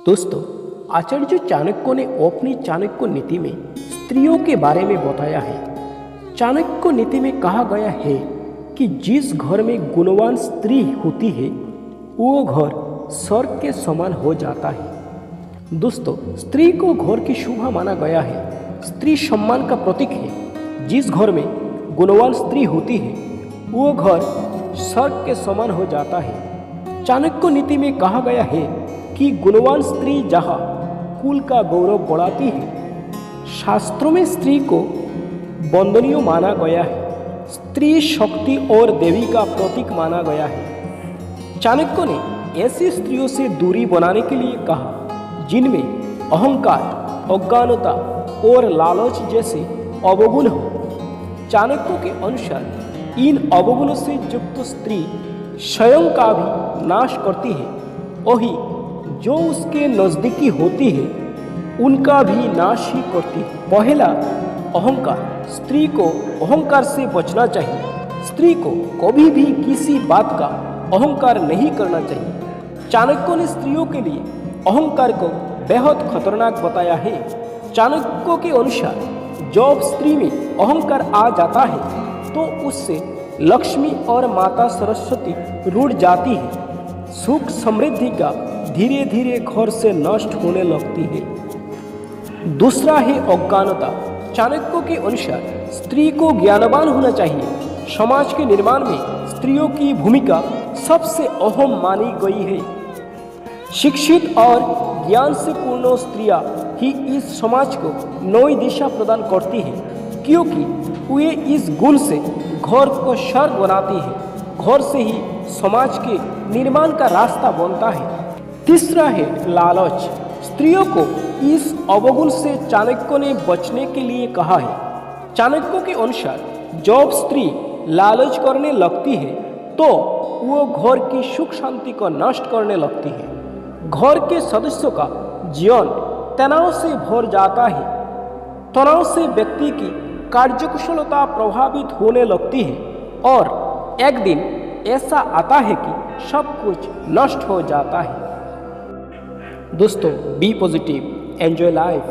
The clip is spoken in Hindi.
दोस्तों, आचार्य चाणक्य ने अपनी चाणक्य नीति में स्त्रियों के बारे में बताया है। चाणक्य नीति में कहा गया है कि जिस घर में गुणवान स्त्री होती है वो घर स्वर्ग के समान हो जाता है। दोस्तों, स्त्री को घर की शोभा माना गया है। स्त्री सम्मान का प्रतीक है। जिस घर में गुणवान स्त्री होती है वो घर स्वर्ग के समान हो जाता है। चाणक्य नीति में कहा गया है कि गुणवान स्त्री जहाँ कुल का गौरव बढ़ाती है। शास्त्रों में स्त्री को वंदनीय माना गया है। स्त्री शक्ति और देवी का प्रतीक माना गया है। चाणक्य ने ऐसी स्त्रियों से दूरी बनाने के लिए कहा जिनमें अहंकार, अज्ञानता और लालच जैसे अवगुण हो। चाणक्य के अनुसार इन अवगुणों से युक्त स्त्री स्वयं का भी नाश करती है, वही जो उसके नजदीकी होती है उनका भी नाश ही करती है। पहला, अहंकार। स्त्री को अहंकार से बचना चाहिए। स्त्री को कभी भी किसी बात का अहंकार नहीं करना चाहिए। चाणक्य ने स्त्रियों के लिए अहंकार को बेहद खतरनाक बताया है। चाणक्य के अनुसार जब स्त्री में अहंकार आ जाता है तो उससे लक्ष्मी और माता सरस्वती रूठ जाती है। सुख समृद्धि का धीरे धीरे घर से नष्ट होने लगती है। दूसरा है अज्ञानता। चाणक्य के अनुसार स्त्री को ज्ञानवान होना चाहिए। समाज के निर्माण में स्त्रियों की भूमिका सबसे अहम मानी गई है। शिक्षित और ज्ञान से पूर्ण स्त्रियां ही इस समाज को नई दिशा प्रदान करती हैं, क्योंकि वे इस गुण से घर को स्वर्ग बनाती है। घर से ही समाज के निर्माण का रास्ता बनता है। तीसरा है लालच। स्त्रियों को इस अवगुण से चाणक्य ने बचने के लिए कहा है। चाणक्य के अनुसार जब स्त्री लालच करने लगती है तो वो घर की सुख शांति को नष्ट करने लगती है। घर के सदस्यों का जीवन तनाव से भर जाता है। तनाव से व्यक्ति की कार्यकुशलता प्रभावित होने लगती है और एक दिन ऐसा आता है कि सब कुछ नष्ट हो जाता है। दोस्तों, बी पॉजिटिव, एंजॉय लाइफ।